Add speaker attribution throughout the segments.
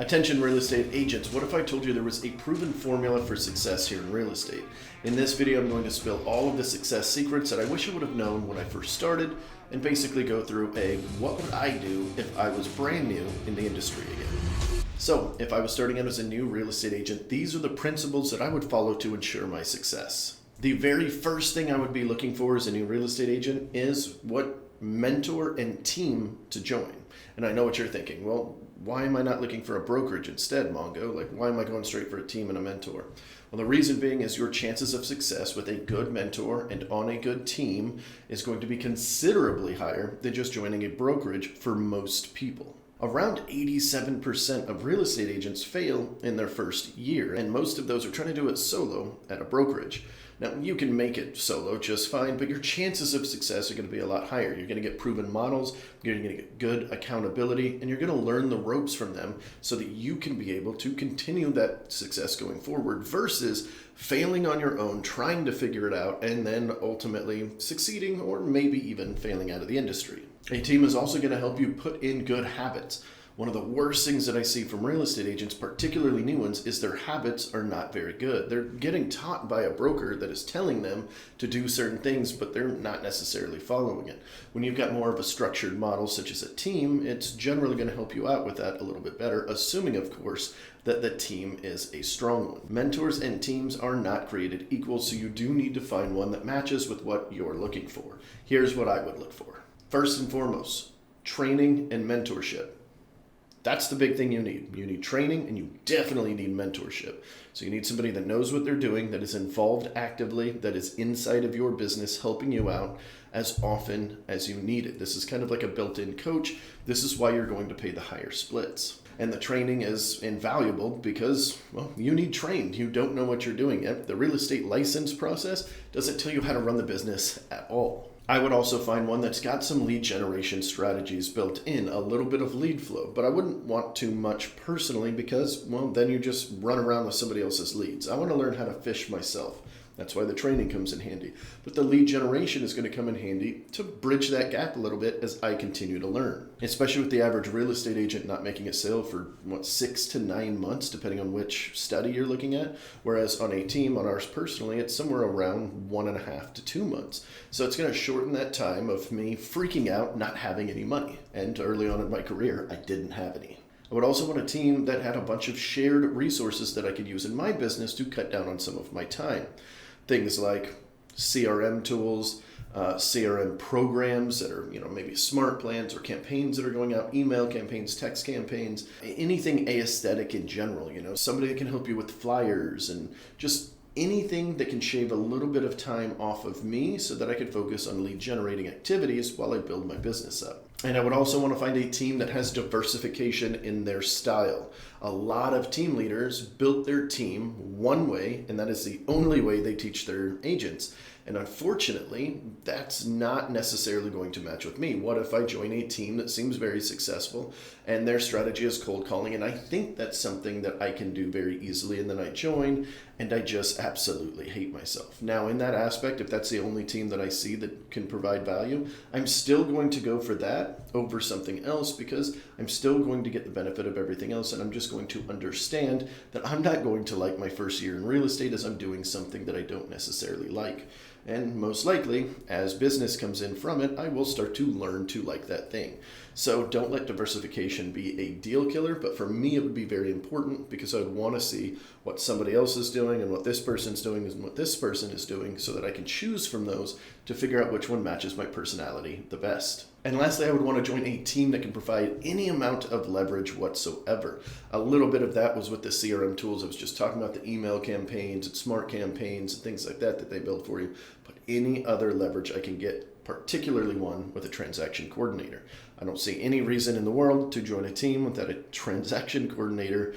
Speaker 1: Attention real estate agents, what if I told you there was a proven formula for success here in real estate? In this video, I'm going to spill all of the success secrets that I wish I would have known when I first started, and basically go through a what would I do if I was brand new in the industry again. So, if I was starting out as a new real estate agent, these are the principles that I would follow to ensure my success. The very first thing I would be looking for as a new real estate agent is what mentor and team to join. And I know what you're thinking. Well, why am I not looking for a brokerage instead, Mongo? Like, why am I going straight for a team and a mentor? Well, the reason being is your chances of success with a good mentor and on a good team is going to be considerably higher than just joining a brokerage for most people. Around 87% of real estate agents fail in their first year, and most of those are trying to do it solo at a brokerage. Now, you can make it solo just fine, but your chances of success are going to be a lot higher. You're going to get proven models, you're going to get good accountability, and you're going to learn the ropes from them so that you can be able to continue that success going forward versus failing on your own, trying to figure it out, and then ultimately succeeding or maybe even failing out of the industry. A team is also going to help you put in good habits. One of the worst things that I see from real estate agents, particularly new ones, is their habits are not very good. They're getting taught by a broker that is telling them to do certain things, but they're not necessarily following it. When you've got more of a structured model, such as a team, it's generally going to help you out with that a little bit better, assuming, of course, that the team is a strong one. Mentors and teams are not created equal, so you do need to find one that matches with what you're looking for. Here's what I would look for. First and foremost, training and mentorship. That's the big thing you need. You need training and you definitely need mentorship. So you need somebody that knows what they're doing, that is involved actively, that is inside of your business, helping you out as often as you need it. This is kind of like a built-in coach. This is why you're going to pay the higher splits. And the training is invaluable because, well, you need trained. You don't know what you're doing yet. The real estate license process doesn't tell you how to run the business at all. I would also find one that's got some lead generation strategies built in, a little bit of lead flow, but I wouldn't want too much personally because, well, then you just run around with somebody else's leads. I want to learn how to fish myself. That's why the training comes in handy. But the lead generation is going to come in handy to bridge that gap a little bit as I continue to learn. Especially with the average real estate agent not making a sale for, 6 to 9 months, depending on which study you're looking at. Whereas on a team, on ours personally, it's somewhere around 1.5 to 2 months. So it's going to shorten that time of me freaking out, not having any money. And early on in my career, I didn't have any. I would also want a team that had a bunch of shared resources that I could use in my business to cut down on some of my time. Things like CRM tools, CRM programs that are, maybe smart plans or campaigns that are going out, email campaigns, text campaigns, anything aesthetic in general, somebody that can help you with flyers and just anything that can shave a little bit of time off of me so that I could focus on lead generating activities while I build my business up. And I would also want to find a team that has diversification in their style. A lot of team leaders built their team one way, and that is the only way they teach their agents. And unfortunately, that's not necessarily going to match with me. What if I join a team that seems very successful and their strategy is cold calling, and I think that's something that I can do very easily, and then I join and I just absolutely hate myself. Now, in that aspect, if that's the only team that I see that can provide value, I'm still going to go for that over something else because I'm still going to get the benefit of everything else, and I'm just going to understand that I'm not going to like my first year in real estate as I'm doing something that I don't necessarily like. And most likely, as business comes in from it, I will start to learn to like that thing. So don't let diversification be a deal killer, but for me it would be very important because I would want to see what somebody else is doing and what this person's doing and what this person is doing so that I can choose from those to figure out which one matches my personality the best. And lastly, I would want to join a team that can provide any amount of leverage whatsoever. A little bit of that was with the CRM tools. I was just talking about the email campaigns and smart campaigns and things like that they build for you. But any other leverage I can get, particularly one with a transaction coordinator. I don't see any reason in the world to join a team without a transaction coordinator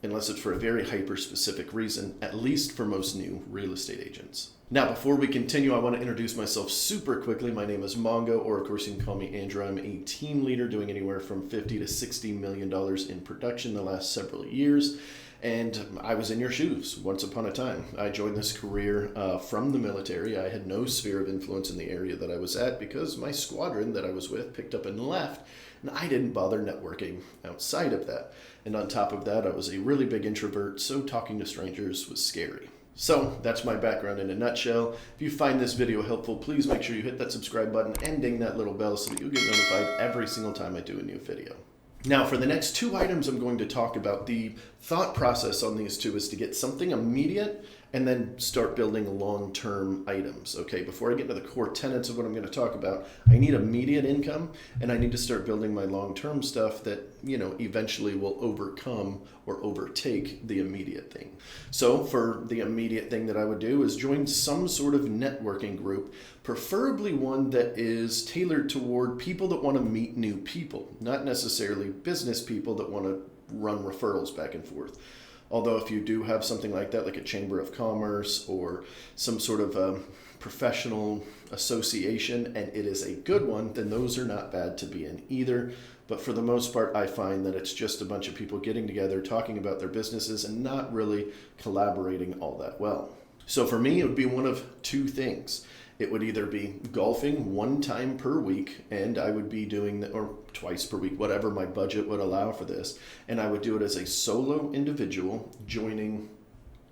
Speaker 1: unless it's for a very hyper-specific reason, at least for most new real estate agents. Now, before we continue, I want to introduce myself super quickly. My name is Mongo, or of course you can call me Andrew. I'm a team leader doing anywhere from $50 to $60 million in production the last several years. And I was in your shoes once upon a time. I joined this career from the military. I had no sphere of influence in the area that I was at because my squadron that I was with picked up and left. And I didn't bother networking outside of that. And on top of that, I was a really big introvert, so talking to strangers was scary. So that's my background in a nutshell. If you find this video helpful, please make sure you hit that subscribe button and ding that little bell so that you get notified every single time I do a new video. Now, for the next two items I'm going to talk about, the thought process on these two is to get something immediate and then start building long-term items. Okay, before I get into the core tenets of what I'm going to talk about, I need immediate income and I need to start building my long-term stuff that, eventually will overcome or overtake the immediate thing. So for the immediate thing that I would do is join some sort of networking group, preferably one that is tailored toward people that want to meet new people, not necessarily business people that want to run referrals back and forth. Although if you do have something like that, like a chamber of commerce or some sort of professional association, and it is a good one, then those are not bad to be in either. But for the most part, I find that it's just a bunch of people getting together, talking about their businesses, and not really collaborating all that well. So for me, it would be one of two things. It would either be golfing one time per week, and I would be doing or twice per week, whatever my budget would allow for this. And I would do it as a solo individual joining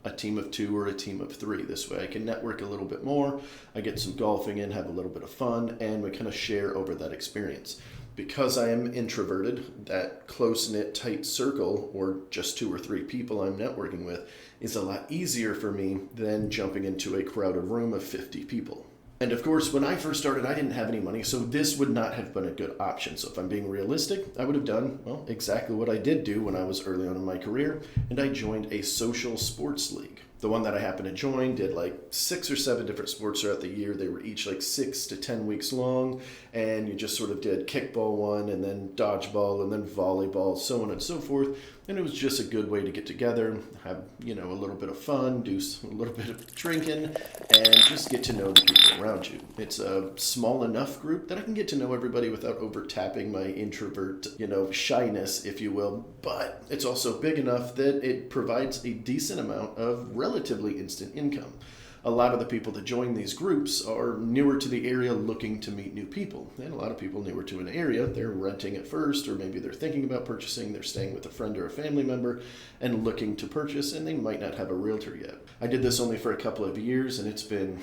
Speaker 1: a team of two or a team of three. This way I can network a little bit more. I get some golfing in, have a little bit of fun, and we kind of share over that experience. Because I am introverted, that close-knit, tight circle, or just two or three people I'm networking with, is a lot easier for me than jumping into a crowded room of 50 people. And of course, when I first started, I didn't have any money, so this would not have been a good option. So if I'm being realistic, I would have done, exactly what I did do when I was early on in my career, and I joined a social sports league. The one that I happened to join did like 6 or 7 different sports throughout the year. They were each like 6 to 10 weeks long, and you just sort of did kickball one, and then dodgeball, and then volleyball, so on and so forth. And it was just a good way to get together, have, a little bit of fun, do a little bit of drinking, and just get to know the people around you. It's a small enough group that I can get to know everybody without overtapping my introvert, shyness, if you will. But it's also big enough that it provides a decent amount of relatively instant income. A lot of the people that join these groups are newer to the area looking to meet new people. And a lot of people newer to an area, they're renting at first, or maybe they're thinking about purchasing, they're staying with a friend or a family member and looking to purchase, and they might not have a realtor yet. I did this only for a couple of years, and it's been,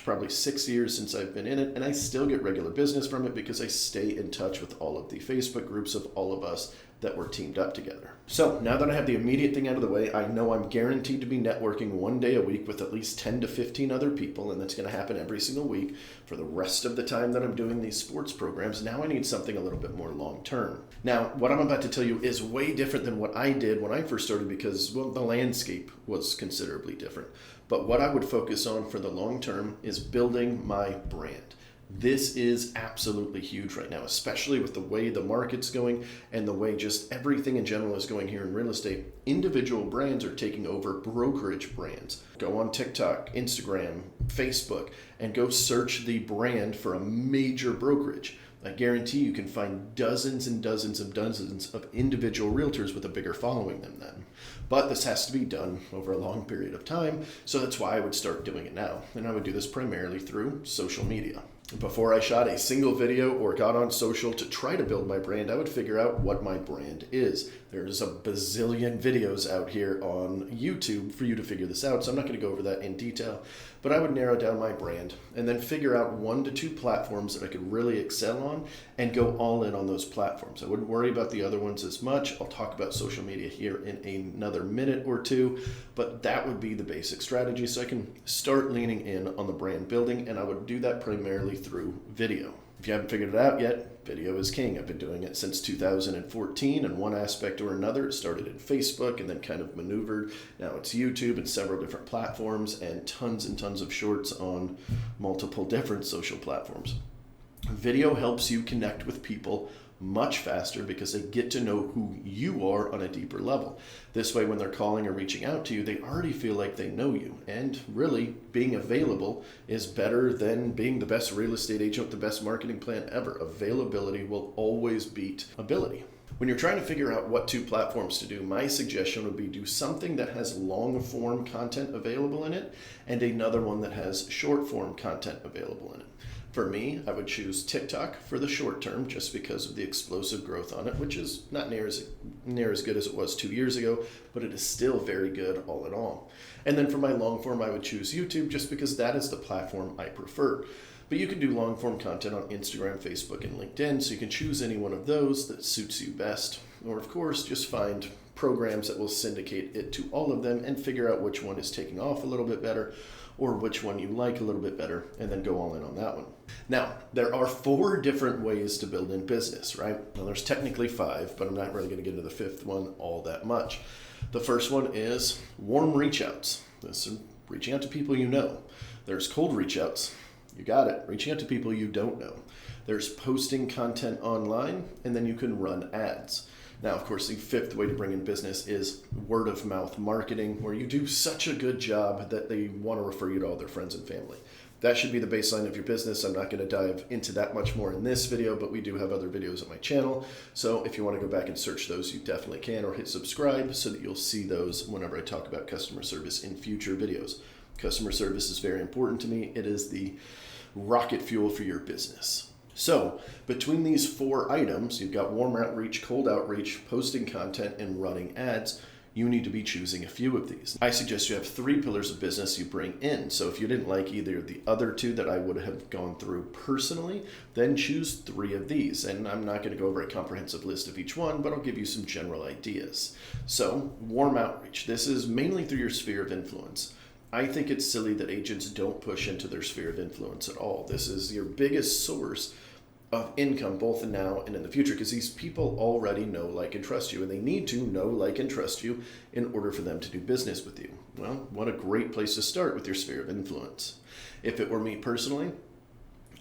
Speaker 1: probably 6 years since I've been in it, and I still get regular business from it because I stay in touch with all of the Facebook groups of all of us that were teamed up together. So now that I have the immediate thing out of the way, I know I'm guaranteed to be networking one day a week with at least 10 to 15 other people, and that's going to happen every single week for the rest of the time that I'm doing these sports programs. Now I need something a little bit more long term. Now, what I'm about to tell you is way different than what I did when I first started because, the landscape was considerably different. But what I would focus on for the long term is building my brand. This is absolutely huge right now, especially with the way the market's going and the way just everything in general is going here in real estate. Individual brands are taking over brokerage brands. Go on TikTok, Instagram, Facebook, and go search the brand for a major brokerage. I guarantee you can find dozens and dozens and dozens of individual realtors with a bigger following than them. But this has to be done over a long period of time, so that's why I would start doing it now. And I would do this primarily through social media. Before I shot a single video or got on social to try to build my brand, I would figure out what my brand is. There's a bazillion videos out here on YouTube for you to figure this out, so I'm not going to go over that in detail. But I would narrow down my brand and then figure out 1 to 2 platforms that I could really excel on and go all in on those platforms. I wouldn't worry about the other ones as much. I'll talk about social media here in another minute or two, but that would be the basic strategy so I can start leaning in on the brand building, and I would do that primarily through video. If you haven't figured it out yet, video is king. I've been doing it since 2014 in one aspect or another. It started in Facebook and then kind of maneuvered. Now it's YouTube and several different platforms and tons of shorts on multiple different social platforms. Video helps you connect with people much faster because they get to know who you are on a deeper level. This way, when they're calling or reaching out to you, they already feel like they know you. And really, being available is better than being the best real estate agent with the best marketing plan ever. Availability will always beat ability. When you're trying to figure out what 2 platforms to do, my suggestion would be do something that has long form content available in it and another one that has short form content available in it. For me, I would choose TikTok for the short term just because of the explosive growth on it, which is not near as good as it was 2 years ago, but it is still very good all in all. And then for my long form, I would choose YouTube just because that is the platform I prefer. But you can do long form content on Instagram, Facebook, and LinkedIn, so you can choose any one of those that suits you best. Or of course, just find programs that will syndicate it to all of them and figure out which one is taking off a little bit better or which one you like a little bit better, and then go all in on that one. Now, there are 4 different ways to build in business, right? Well, there's technically 5, but I'm not really going to get into the 5th one all that much. The first one is warm reach outs. This is reaching out to people you know. There's cold reach outs. You got it. Reaching out to people you don't know. There's posting content online, and then you can run ads. Now, of course, the 5th way to bring in business is word of mouth marketing, where you do such a good job that they want to refer you to all their friends and family. That should be the baseline of your business. I'm not going to dive into that much more in this video, but we do have other videos on my channel. So if you want to go back and search those, you definitely can, or hit subscribe so that you'll see those whenever I talk about customer service in future videos. Customer service is very important to me. It is the rocket fuel for your business. So between these 4 items, you've got warm outreach, cold outreach, posting content, and running ads. You need to be choosing a few of these. I suggest you have 3 pillars of business you bring in. So if you didn't like either of the other 2 that I would have gone through personally, then choose 3 of these. And I'm not going to go over a comprehensive list of each one, but I'll give you some general ideas. So warm outreach. This is mainly through your sphere of influence. I think it's silly that agents don't push into their sphere of influence at all. This is your biggest source of income, both now and in the future, because these people already know, like, and trust you, and they need to know, like, and trust you in order for them to do business with you. Well, what a great place to start with your sphere of influence. If it were me personally,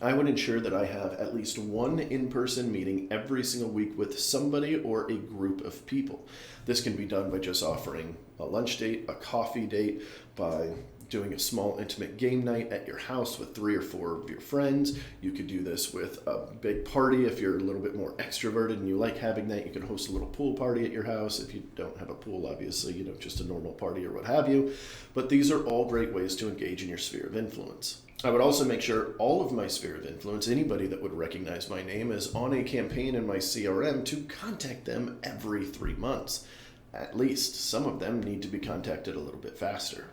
Speaker 1: I would ensure that I have at least 1 in-person meeting every single week with somebody or a group of people. This can be done by just offering a lunch date, a coffee date, by doing a small intimate game night at your house with 3 or 4 of your friends. You could do this with a big party if you're a little bit more extroverted and you like having that. You can host a little pool party at your house. If you don't have a pool, obviously, just a normal party or what have you. But these are all great ways to engage in your sphere of influence. I would also make sure all of my sphere of influence, anybody that would recognize my name, is on a campaign in my CRM to contact them every 3 months. At least some of them need to be contacted a little bit faster.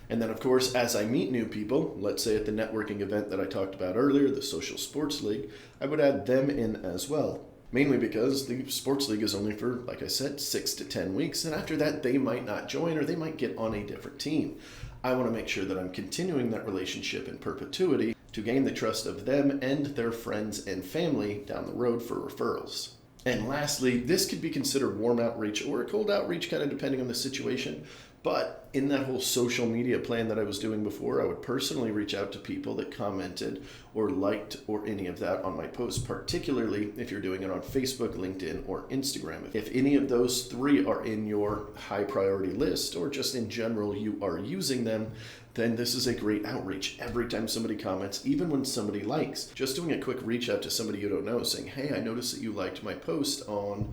Speaker 1: And then, of course, as I meet new people, let's say at the networking event that I talked about earlier, the Social Sports League, I would add them in as well. Mainly because the sports league is only for, like I said, 6 to 10 weeks. And after that, they might not join or they might get on a different team. I want to make sure that I'm continuing that relationship in perpetuity to gain the trust of them and their friends and family down the road for referrals. And lastly, this could be considered warm outreach or a cold outreach, kind of depending on the situation. But in that whole social media plan that I was doing before, I would personally reach out to people that commented or liked or any of that on my posts, particularly if you're doing it on Facebook, LinkedIn, or Instagram. If any of those 3 are in your high priority list, or just in general you are using them, then this is a great outreach. Every time somebody comments, even when somebody likes, just doing a quick reach out to somebody you don't know saying, hey, I noticed that you liked my post on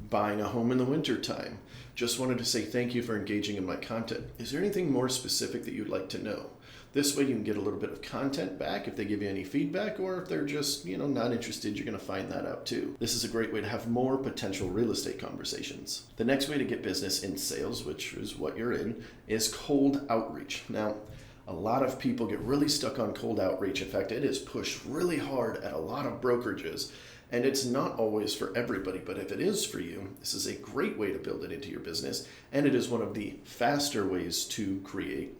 Speaker 1: buying a home in the winter time. Just wanted to say thank you for engaging in my content. Is there anything more specific that you'd like to know? This way you can get a little bit of content back if they give you any feedback, or if they're just, not interested, you're going to find that out too. This is a great way to have more potential real estate conversations. The next way to get business in sales, which is what you're in, is cold outreach. Now, a lot of people get really stuck on cold outreach. In fact, it is pushed really hard at a lot of brokerages. And it's not always for everybody, but if it is for you, this is a great way to build it into your business, and it is one of the faster ways to create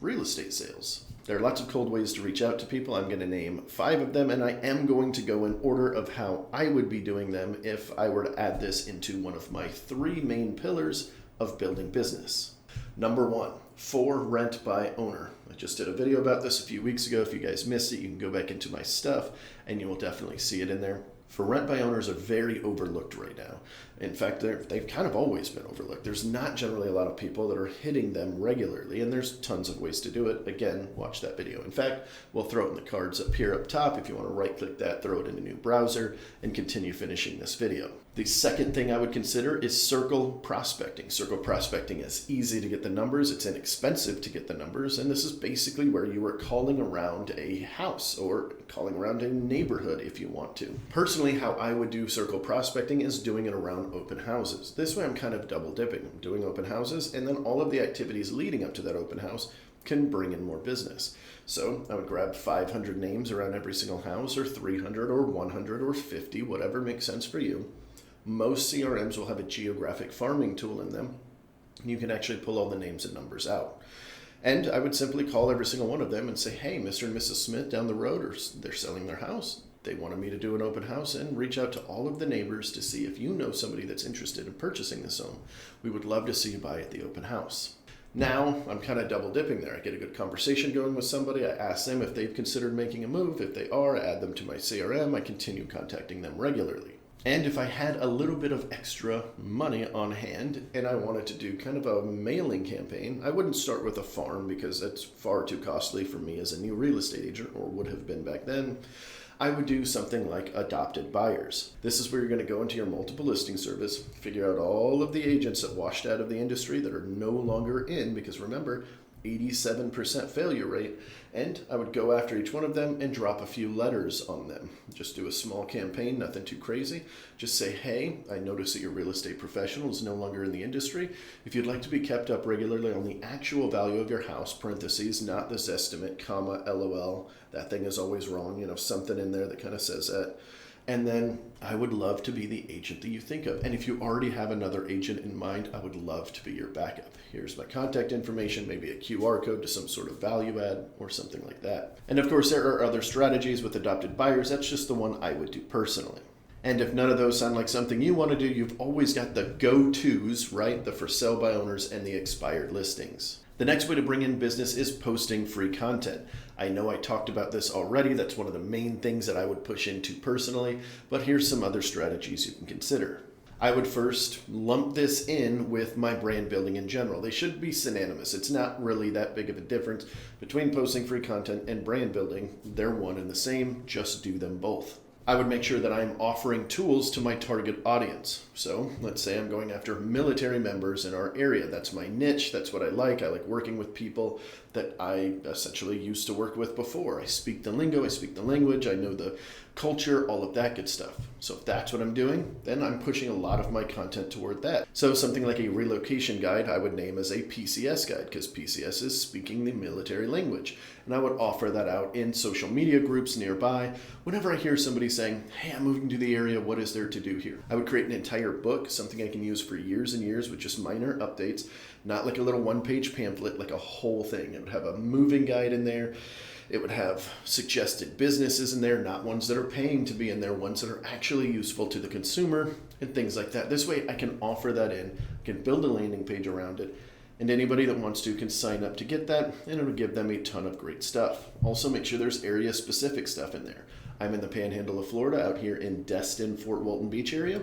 Speaker 1: real estate sales. There are lots of cold ways to reach out to people. I'm going to name 5 of them, and I am going to go in order of how I would be doing them if I were to add this into one of my 3 main pillars of building business. Number 1, for rent by owner. I just did a video about this a few weeks ago. If you guys missed it, you can go back into my stuff, and you will definitely see it in there. For rent by owners are very overlooked right now. In fact, they've kind of always been overlooked. There's not generally a lot of people that are hitting them regularly, and there's tons of ways to do it. Again, watch that video. In fact, we'll throw it in the cards up here up top if you want to right-click that, throw it in a new browser, and continue finishing this video. The second thing I would consider is circle prospecting. Circle prospecting is easy to get the numbers, it's inexpensive to get the numbers, and this is basically where you are calling around a house or calling around a neighborhood if you want to. Personally, how I would do circle prospecting is doing it around open houses. This way I'm kind of double dipping. I'm doing open houses, and then all of the activities leading up to that open house can bring in more business. So I would grab 500 names around every single house, or 300 or 100 or 50, whatever makes sense for you. Most CRMs will have a geographic farming tool in them. You can actually pull all the names and numbers out. And I would simply call every single one of them and say, hey, Mr. and Mrs. Smith down the road, or they're selling their house. They wanted me to do an open house, and reach out to all of the neighbors to see if you know somebody that's interested in purchasing this home. We would love to see you buy at the open house. Now I'm kind of double dipping there. I get a good conversation going with somebody. I ask them if they've considered making a move. If they are, I add them to my CRM. I continue contacting them regularly. And if I had a little bit of extra money on hand and I wanted to do kind of a mailing campaign, I wouldn't start with a farm because that's far too costly for me as a new real estate agent, or would have been back then. I would do something like adopted buyers. This is where you're going to go into your multiple listing service, figure out all of the agents that washed out of the industry that are no longer in, because remember, 87% failure rate, and I would go after each one of them and drop a few letters on them. Just do a small campaign, nothing too crazy. Just say, hey, I notice that your real estate professional is no longer in the industry. If you'd like to be kept up regularly on the actual value of your house, parentheses, not this estimate, comma, LOL, that thing is always wrong, something in there that kind of says that. And then I would love to be the agent that you think of. And if you already have another agent in mind, I would love to be your backup. Here's my contact information, maybe a QR code to some sort of value add or something like that. And of course, there are other strategies with adopted buyers. That's just the one I would do personally. And if none of those sound like something you want to do, you've always got the go-tos, right? The for sale by owners and the expired listings. The next way to bring in business is posting free content. I know I talked about this already. That's one of the main things that I would push into personally, but here's some other strategies you can consider. I would first lump this in with my brand building in general. They should be synonymous. It's not really that big of a difference between posting free content and brand building. They're one and the same, just do them both. I would make sure that I'm offering tools to my target audience. So let's say I'm going after military members in our area. That's my niche. That's what I like. I like working with people that I essentially used to work with before. I speak the lingo, I speak the language, I know the culture, all of that good stuff. So if that's what I'm doing, then I'm pushing a lot of my content toward that. So something like a relocation guide I would name as a PCS guide, because PCS is speaking the military language. And I would offer that out in social media groups nearby. Whenever I hear somebody saying, hey, I'm moving to the area, what is there to do here? I would create an entire book, something I can use for years and years with just minor updates, not like a little one-page pamphlet, like a whole thing. It would have a moving guide in there. It would have suggested businesses in there, not ones that are paying to be in there, ones that are actually useful to the consumer and things like that. This way I can offer that in, I can build a landing page around it, and anybody that wants to can sign up to get that, and it'll give them a ton of great stuff. Also make sure there's area specific stuff in there. I'm in the panhandle of Florida, out here in Destin, Fort Walton Beach area.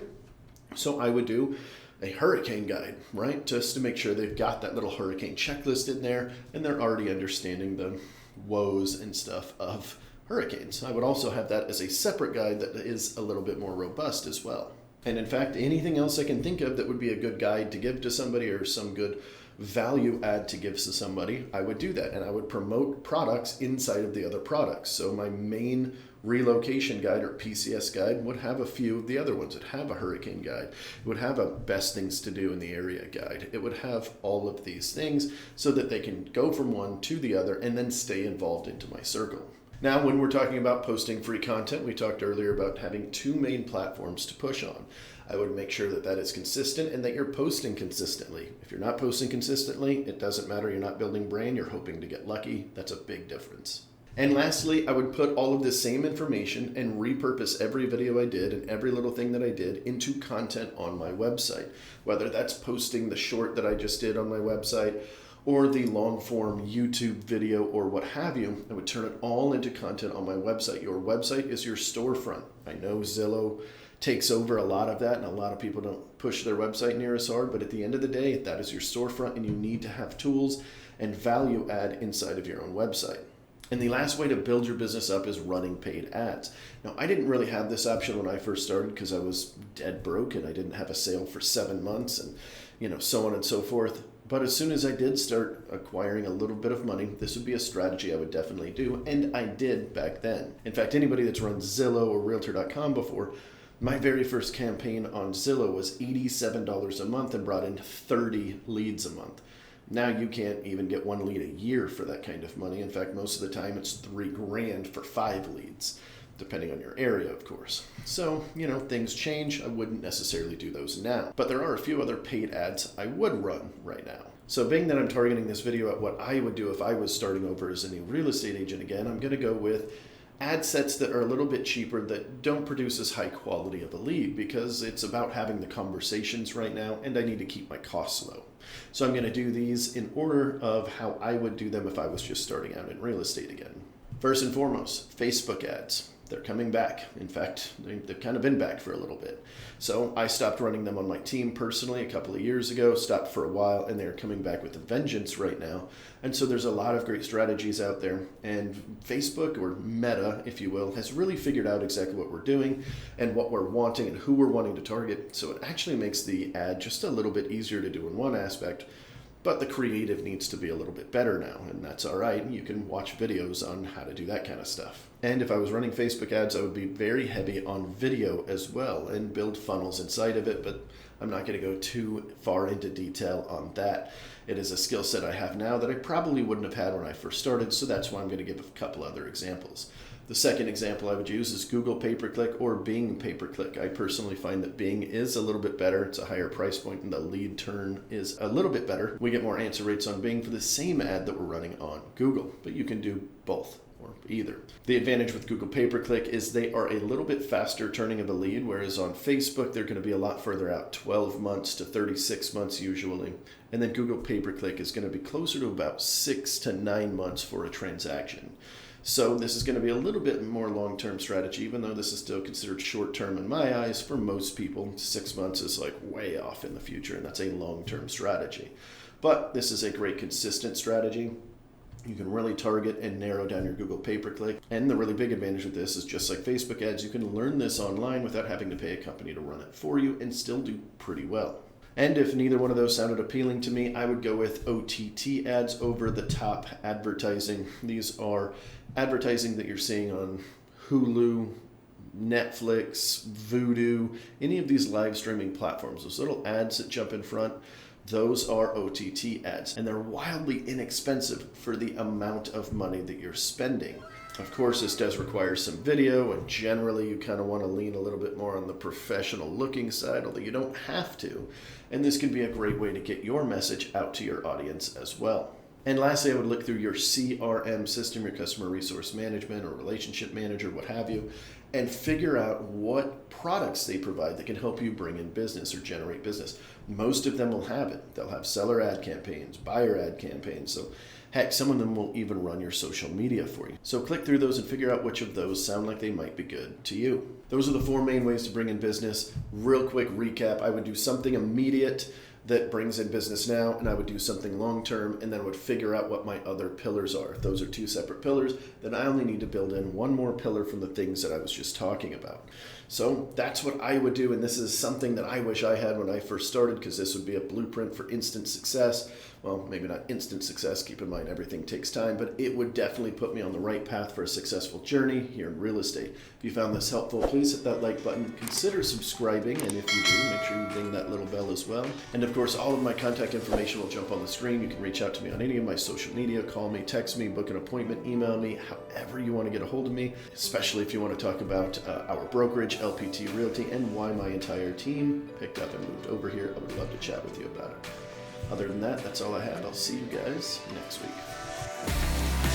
Speaker 1: So I would do a hurricane guide, right? Just to make sure they've got that little hurricane checklist in there and they're already understanding the woes and stuff of hurricanes. I would also have that as a separate guide that is a little bit more robust as well. And in fact, anything else I can think of that would be a good guide to give to somebody or some good value add to give to somebody, I would do that. And I would promote products inside of the other products. So my main relocation guide or PCS guide would have a few of the other ones. It'd have a hurricane guide. It would have a best things to do in the area guide. It would have all of these things so that they can go from one to the other and then stay involved into my circle. Now, when we're talking about posting free content, we talked earlier about having two main platforms to push on. I would make sure that that is consistent and that you're posting consistently. If you're not posting consistently, it doesn't matter. You're not building brand. You're hoping to get lucky. That's a big difference. And lastly, I would put all of this same information and repurpose every video I did and every little thing that I did into content on my website. Whether that's posting the short that I just did on my website or the long form YouTube video or what have you, I would turn it all into content on my website. Your website is your storefront. I know Zillow takes over a lot of that and a lot of people don't push their website near as hard, but at the end of the day, that is your storefront and you need to have tools and value add inside of your own website. And the last way to build your business up is running paid ads. Now, I didn't really have this option when I first started because I was dead broke and I didn't have a sale for 7 months and, so on and so forth. But as soon as I did start acquiring a little bit of money, this would be a strategy I would definitely do. And I did back then. In fact, anybody that's run Zillow or Realtor.com before, my very first campaign on Zillow was $87 a month and brought in 30 leads a month. Now you can't even get 1 lead a year for that kind of money. In fact, most of the time it's $3,000 for 5 leads, depending on your area, of course. So, things change. I wouldn't necessarily do those now. But there are a few other paid ads I would run right now. So being that I'm targeting this video at what I would do if I was starting over as a new real estate agent again, I'm going to go with ad sets that are a little bit cheaper that don't produce as high quality of a lead because it's about having the conversations right now and I need to keep my costs low. So I'm going to do these in order of how I would do them if I was just starting out in real estate again. First and foremost, Facebook ads. They're coming back. In fact, they've kind of been back for a little bit. So I stopped running them on my team personally a couple of years ago, stopped for a while, and they're coming back with a vengeance right now. And so there's a lot of great strategies out there. And Facebook, or Meta, if you will, has really figured out exactly what we're doing and what we're wanting and who we're wanting to target. So it actually makes the ad just a little bit easier to do in one aspect. But the creative needs to be a little bit better now, and that's all right. You can watch videos on how to do that kind of stuff. And if I was running Facebook ads, I would be very heavy on video as well and build funnels inside of it, but I'm not going to go too far into detail on that. It is a skill set I have now that I probably wouldn't have had when I first started, so that's why I'm going to give a couple other examples. The second example I would use is Google pay-per-click or Bing pay-per-click. I personally find that Bing is a little bit better. It's a higher price point and the lead turn is a little bit better. We get more answer rates on Bing for the same ad that we're running on Google, but you can do both or either. The advantage with Google pay-per-click is they are a little bit faster turning of a lead, whereas on Facebook, they're going to be a lot further out, 12 months to 36 months usually. And then Google pay-per-click is going to be closer to about 6 to 9 months for a transaction. So this is going to be a little bit more long-term strategy, even though this is still considered short-term in my eyes. For most people, 6 months is like way off in the future, and that's a long-term strategy. But this is a great consistent strategy. You can really target and narrow down your Google pay-per-click. And the really big advantage with this is just like Facebook ads, you can learn this online without having to pay a company to run it for you and still do pretty well. And if neither one of those sounded appealing to me, I would go with OTT ads, over the top advertising. These are advertising that you're seeing on Hulu, Netflix, Vudu, any of these live streaming platforms. Those little ads that jump in front, those are OTT ads. And they're wildly inexpensive for the amount of money that you're spending. Of course, this does require some video, and generally you kind of want to lean a little bit more on the professional looking side, although you don't have to. And this can be a great way to get your message out to your audience as well. And lastly, I would look through your CRM system, your customer resource management or relationship manager, what have you, and figure out what products they provide that can help you bring in business or generate business. Most of them will have it. They'll have seller ad campaigns, buyer ad campaigns. So heck, some of them will even run your social media for you. So click through those and figure out which of those sound like they might be good to you. Those are the 4 main ways to bring in business. Real quick recap, I would do something immediate that brings in business now, and I would do something long-term, and then I would figure out what my other pillars are. If those are 2 separate pillars, then I only need to build in 1 more pillar from the things that I was just talking about. So that's what I would do, and this is something that I wish I had when I first started, because this would be a blueprint for instant success. Well, maybe not instant success, keep in mind everything takes time, but it would definitely put me on the right path for a successful journey here in real estate. If you found this helpful, please hit that like button, consider subscribing, and if you do, make sure you ding that little bell as well. And of course, all of my contact information will jump on the screen. You can reach out to me on any of my social media, call me, text me, book an appointment, email me, however you want to get a hold of me, especially if you want to talk about our brokerage, LPT Realty, and why my entire team picked up and moved over here. I would love to chat with you about it. Other than that, that's all I have. I'll see you guys next week.